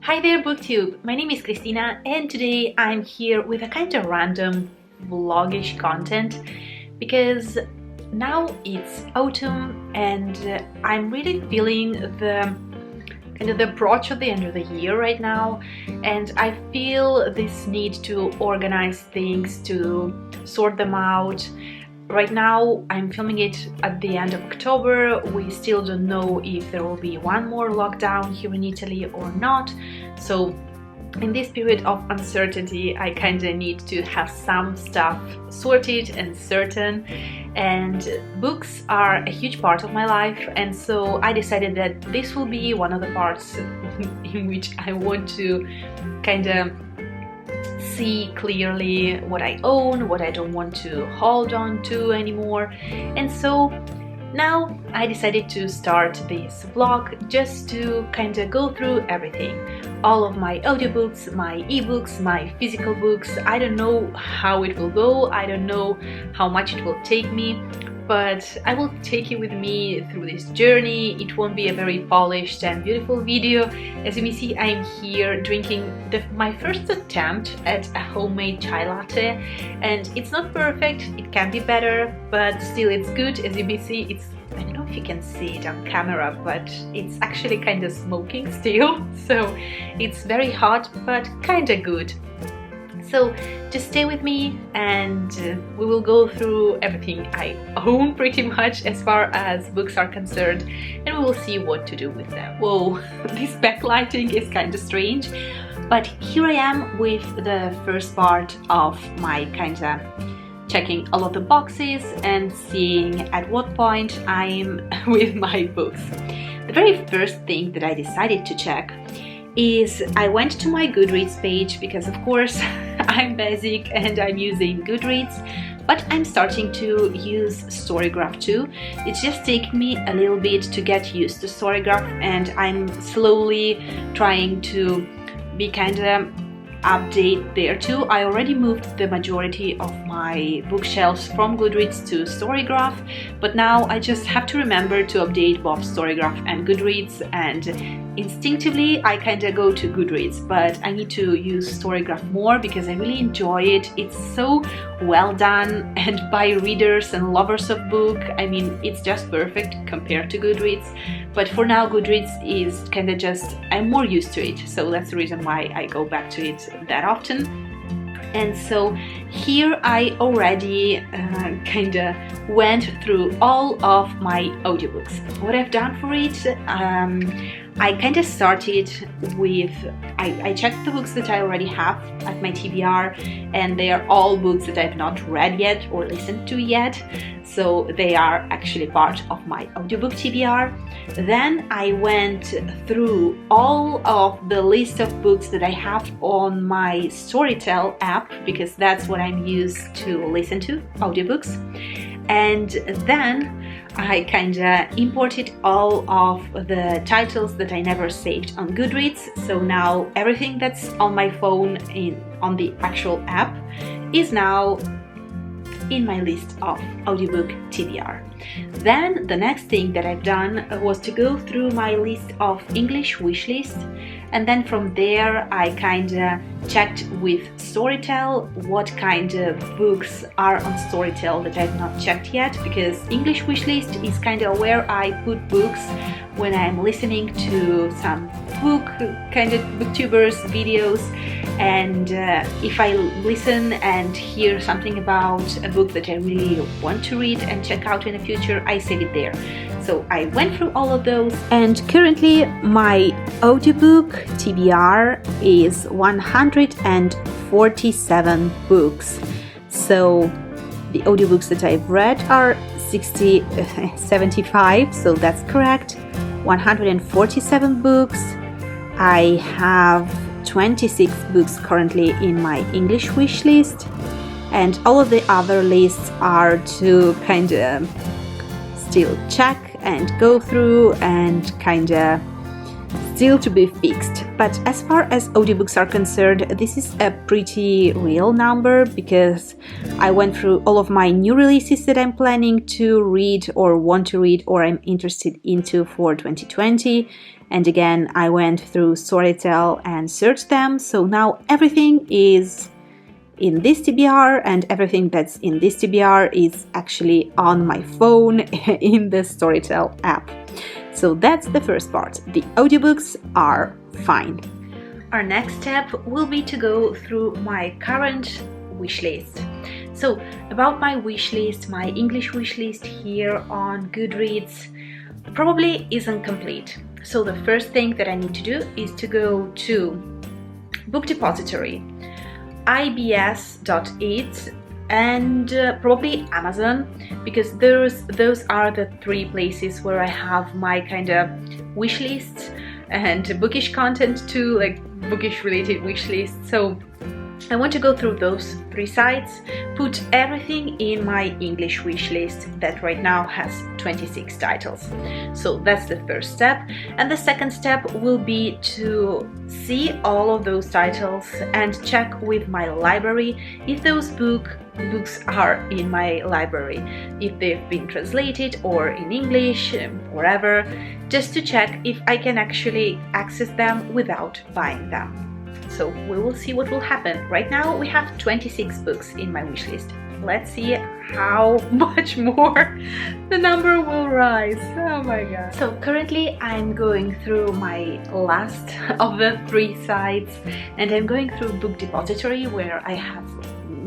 Hi there, BookTube! My name is Christina and today I'm here with a kind of random vlogish content because now it's autumn and I'm really feeling the approach of the end of the year right now, and I feel this need to organize things, to sort them out. Right now I'm filming it at the end of October. We still don't know if there will be one more lockdown here in Italy or not. So in this period of uncertainty, I kind of need to have some stuff sorted and certain, and books are a huge part of my life, and so I decided that this will be one of the parts in which I want to kind of see clearly what I own, what I don't want to hold on to anymore. And so now I decided to start this vlog just to kind of go through everything. All of my audiobooks, my ebooks, my physical books. I don't know how it will go, I don't know how much it will take me, but I will take you with me through this journey. It won't be a very polished and beautiful video. As you may see, I'm here drinking my first attempt at a homemade chai latte, and it's not perfect, it can be better, but still it's good. As you may see, I don't know if you can see it on camera, but it's actually kind of smoking still, so it's very hot but kind of good. So just stay with me and we will go through everything I own pretty much as far as books are concerned, and we will see what to do with them. Whoa, this backlighting is kind of strange, but here I am with the first part of my kind of checking all of the boxes and seeing at what point I'm with my books. The very first thing that I decided to check is I went to my Goodreads page because of course I'm basic and I'm using Goodreads, but I'm starting to use Storygraph too. It's just taking me a little bit to get used to Storygraph, and I'm slowly trying to be kind of update there too. I already moved the majority of my bookshelves from Goodreads to Storygraph, but now I just have to remember to update both Storygraph and Goodreads, and instinctively I kind of go to Goodreads, but I need to use Storygraph more because I really enjoy it. It's so well done, and by readers and lovers of book, I mean, it's just perfect compared to Goodreads. But for now Goodreads is kind of just, I'm more used to it, so that's the reason why I go back to it that often. And so here I already kind of went through all of my audiobooks. What I've done for it, I kind of started with, I checked the books that I already have at my TBR, and they are all books that I've not read yet or listened to yet, so they are actually part of my audiobook TBR. Then I went through all of the list of books that I have on my Storytel app, because that's what I'm used to listen to, audiobooks. And then I kind of imported all of the titles that I never saved on Goodreads, so now everything that's on my phone on the actual app is now in my list of audiobook TBR. Then the next thing that I've done was to go through my list of English wishlist, and then from there I kind of checked with Storytel what kind of books are on Storytel that I've not checked yet, because English wishlist is kind of where I put books when I'm listening to some book kind of booktubers videos, and if I listen and hear something about a book that I really want to read and check out in the future, I save it there. So I went through all of those, and currently my audiobook TBR is 147 books. So the audiobooks that I've read are 75, so that's correct. 147 books. I have 26 books currently in my English wish list, and all of the other lists are to kind of still check and go through and kind of still to be fixed. But as far as audiobooks are concerned, this is a pretty real number because I went through all of my new releases that I'm planning to read or want to read or I'm interested into for 2020. And again, I went through Storytel and searched them. So now everything is in this TBR, and everything that's in this TBR is actually on my phone in the Storytel app. So that's the first part. The audiobooks are fine. Our next step will be to go through my current wish list. So about my wish list, my English wish list here on Goodreads probably isn't complete. So the first thing that I need to do is to go to Book Depository, ibs.it, and probably Amazon, because those are the three places where I have my kind of wish lists and bookish content too, like bookish related wish lists. So I want to go through those three sites, put everything in my English wish list that right now has 26 titles. So that's the first step. And the second step will be to see all of those titles and check with my library if those books are in my library, if they've been translated or in English, wherever, just to check if I can actually access them without buying them. So we will see what will happen. Right now we have 26 books in my wish list. Let's see how much more the number will rise. Oh my god. So currently I'm going through my last of the three sites, and I'm going through Book Depository, where I have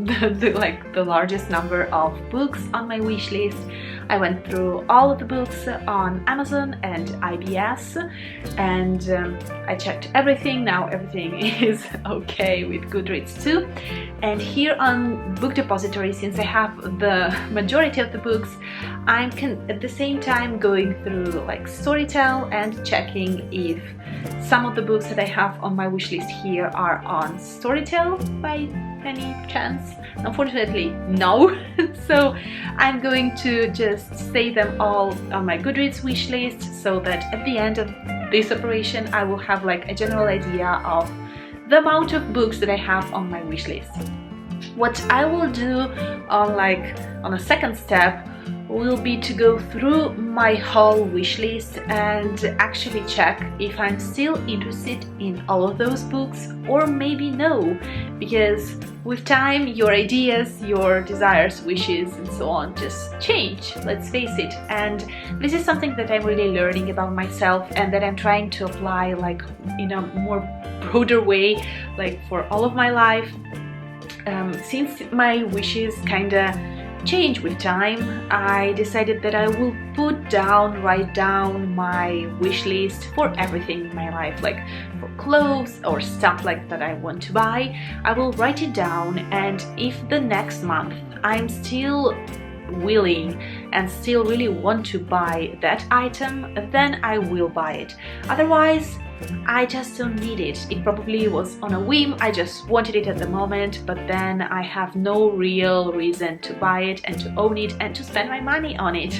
the largest number of books on my wish list. I went through all of the books on Amazon and IBS, and I checked everything. Now everything is okay with Goodreads too. And here on Book Depository, since I have the majority of the books, I'm at the same time going through like Storytel and checking if some of the books that I have on my wish list here are on Storytel by any chance. Unfortunately, no. So I'm going to just save them all on my Goodreads wish list, so that at the end of this operation I will have like a general idea of the amount of books that I have on my wish list. What I will do on a second step will be to go through my whole wish list and actually check if I'm still interested in all of those books, or maybe no, because with time your ideas, your desires, wishes and so on just change, let's face it. And this is something that I'm really learning about myself and that I'm trying to apply like in a more broader way, like for all of my life. Since my wishes kinda change with time, I decided that I will write down my wish list for everything in my life, like for clothes or stuff like that I want to buy. I will write it down, and if the next month I'm still willing and still really want to buy that item, then I will buy it. Otherwise, I just don't need it. It probably was on a whim, I just wanted it at the moment, but then I have no real reason to buy it and to own it and to spend my money on it.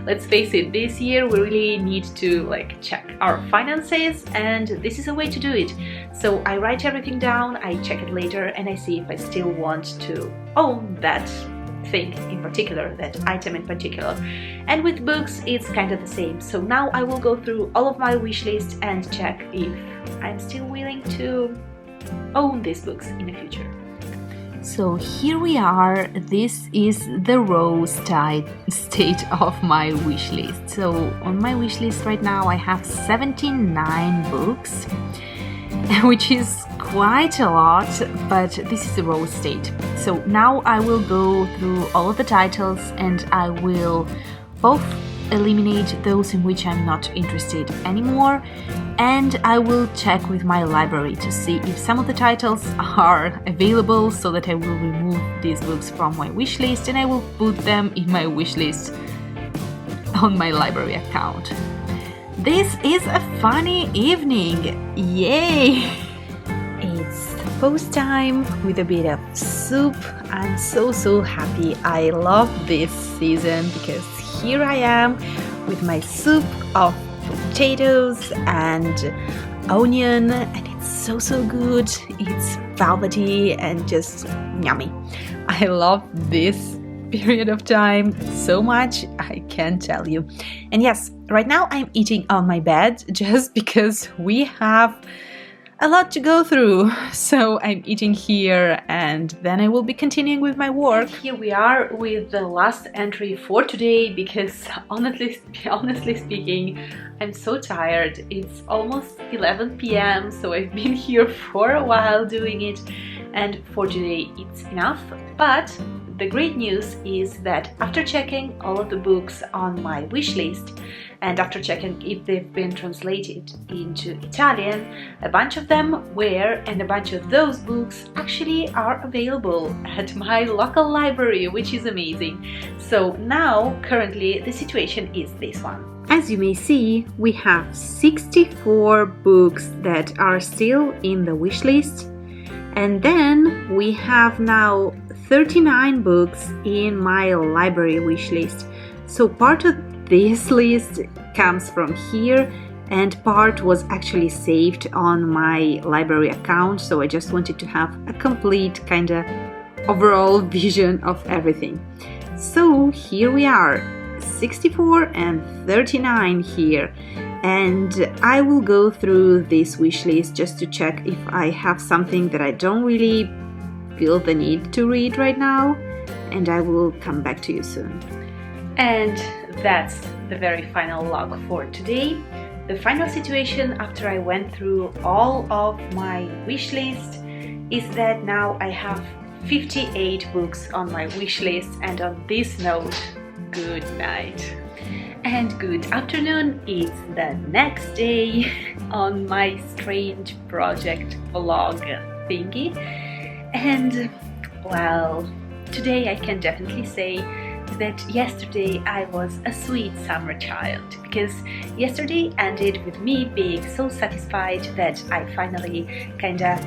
Let's face it, this year we really need to like check our finances, and this is a way to do it. So I write everything down, I check it later, and I see if I still want to own that thing in particular, that item in particular. And with books it's kind of the same. So now I will go through all of my wish lists and check if I'm still willing to own these books in the future. So here we are. This is the raw state of my wish list. So on my wish list right now I have 79 books, which is quite a lot, but this is the raw state. So now I will go through all of the titles and I will both eliminate those in which I'm not interested anymore, and I will check with my library to see if some of the titles are available, so that I will remove these books from my wish list and I will put them in my wish list on my library account. This is a funny evening! Yay! It's post time with a bit of soup. I'm so happy. I love this season because here I am with my soup of potatoes and onion, and it's so good. It's velvety and just yummy. I love this period of time so much, I can't tell you. And yes, right now I'm eating on my bed just because we have a lot to go through. So I'm eating here and then I will be continuing with my work. Here we are with the last entry for today because honestly speaking, I'm so tired. It's almost 11 p.m. so I've been here for a while doing it, and for today it's enough. But the great news is that after checking all of the books on my wish list and after checking if they've been translated into Italian, a bunch of them were, and a bunch of those books actually are available at my local library, which is amazing. So now, currently, the situation is this one. As you may see, we have 64 books that are still in the wish list, and then we have now 39 books in my library wish list. So part of this list comes from here and part was actually saved on my library account, so I just wanted to have a complete kind of overall vision of everything. So here we are, 64 and 39 here, and I will go through this wish list just to check if I have something that I don't really feel the need to read right now, and I will come back to you soon. And that's the very final log for today. The final situation after I went through all of my wish list is that now I have 58 books on my wish list, and on this note, good night and good afternoon. It's the next day on my strange project vlog thingy, and well, today I can definitely say that yesterday I was a sweet summer child, because yesterday ended with me being so satisfied that I finally kinda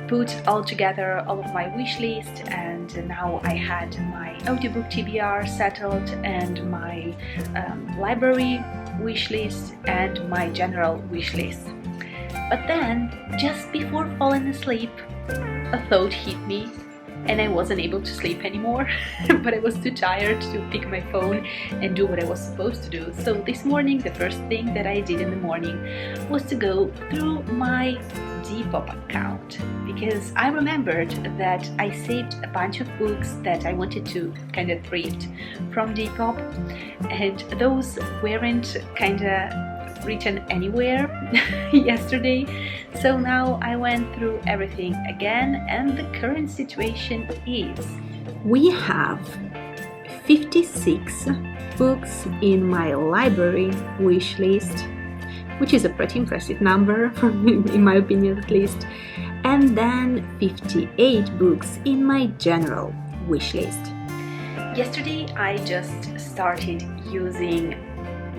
put all together all of my wish list, and now I had my audiobook TBR settled and my library wish list and my general wish list. But then, just before falling asleep, a thought hit me and I wasn't able to sleep anymore, but I was too tired to pick my phone and do what I was supposed to do. So this morning, the first thing that I did in the morning was to go through my Depop account, because I remembered that I saved a bunch of books that I wanted to kind of thrift from Depop, and those weren't kind of written anywhere yesterday. So now I went through everything again, and the current situation is we have 56 books in my library wish list, which is a pretty impressive number, in my opinion at least, and then 58 books in my general wish list. Yesterday I just started using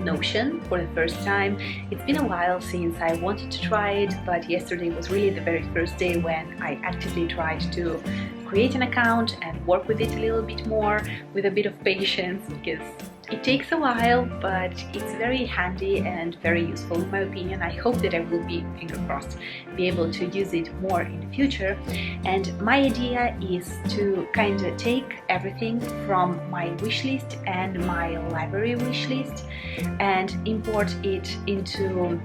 Notion for the first time. It's been a while since I wanted to try it, but yesterday was really the very first day when I actively tried to create an account and work with it a little bit more with a bit of patience, because it takes a while, but it's very handy and very useful in my opinion. I hope that I will be, finger crossed, be able to use it more in the future. And my idea is to kind of take everything from my wish list and my library wish list and import it into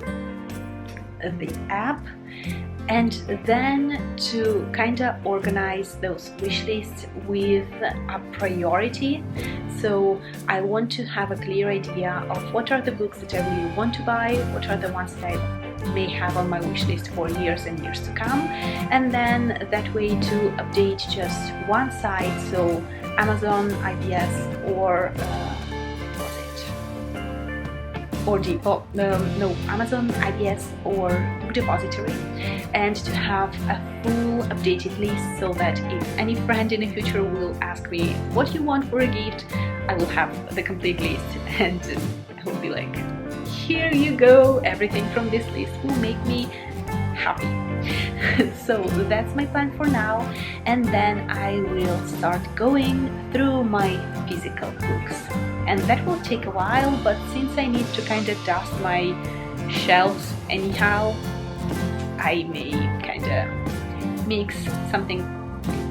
the app, and then to kind of organize those wish lists with a priority. So I want to have a clear idea of what are the books that I really want to buy, what are the ones that I may have on my wish list for years and years to come, and then that way to update just one site, so Amazon, IBS, or Depop, Amazon, IBS, or Book Depository, and to have a full updated list so that if any friend in the future will ask me what you want for a gift, I will have the complete list and I will be like, here you go, everything from this list will make me happy. So that's my plan for now, and then I will start going through my physical books, and that will take a while, but since I need to kind of dust my shelves anyhow. I may kind of mix something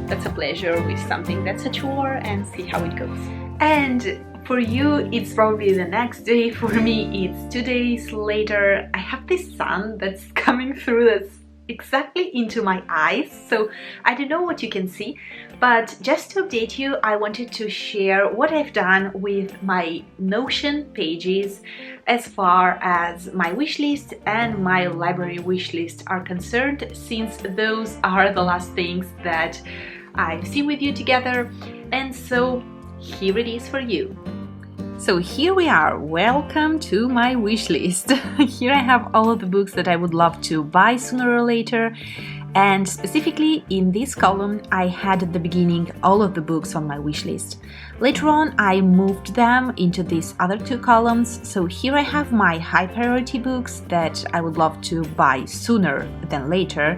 that's a pleasure with something that's a chore and see how it goes. And for you, it's probably the next day. For me, it's 2 days later. I have this sun that's coming through that's exactly into my eyes, so I don't know what you can see, but just to update you, I wanted to share what I've done with my Notion pages as far as my wishlist and my library wishlist are concerned, since those are the last things that I've seen with you together, and so here it is for you. So here we are, welcome to my wish list. Here I have all of the books that I would love to buy sooner or later, and specifically in this column I had at the beginning all of the books on my wish list. Later on I moved them into these other two columns, so here I have my high priority books that I would love to buy sooner than later,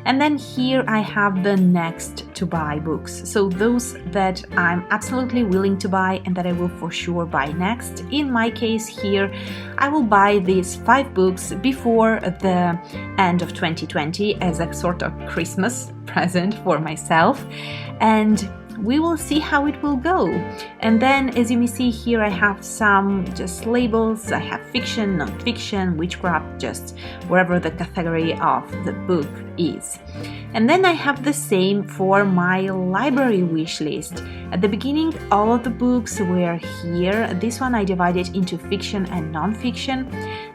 and then here I have the next to buy books, so those that I'm absolutely willing to buy and that I will for sure buy next. In my case here, I will buy these 5 books before the end of 2020 as a sort of Christmas present for myself, and we will see how it will go. And then, as you may see here, I have some just labels. I have fiction, non-fiction, witchcraft, just wherever the category of the book is. And then I have the same for my library wish list. At the beginning, all of the books were here. This one I divided into fiction and non-fiction.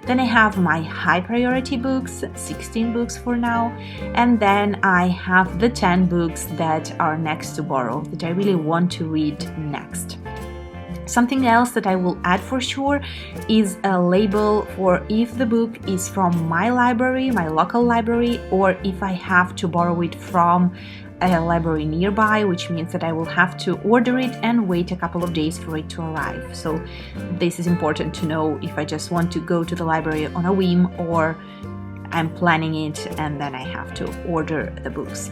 Then I have my high priority books, 16 books for now, and then I have the 10 books that are next to borrow, that I really want to read next. Something else that I will add for sure is a label for if the book is from my library, my local library, or if I have to borrow it from a library nearby, which means that I will have to order it and wait a couple of days for it to arrive. So this is important to know if I just want to go to the library on a whim, or I'm planning it and then I have to order the books.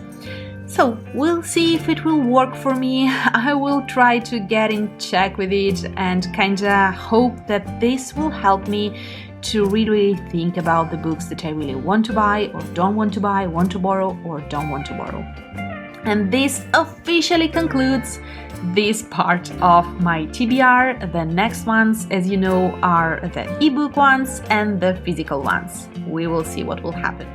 So we'll see if it will work for me. I will try to get in check with it and kinda hope that this will help me to really think about the books that I really want to buy or don't want to buy, want to borrow or don't want to borrow. And this officially concludes this part of my TBR. The next ones, as you know, are the ebook ones and the physical ones. We will see what will happen.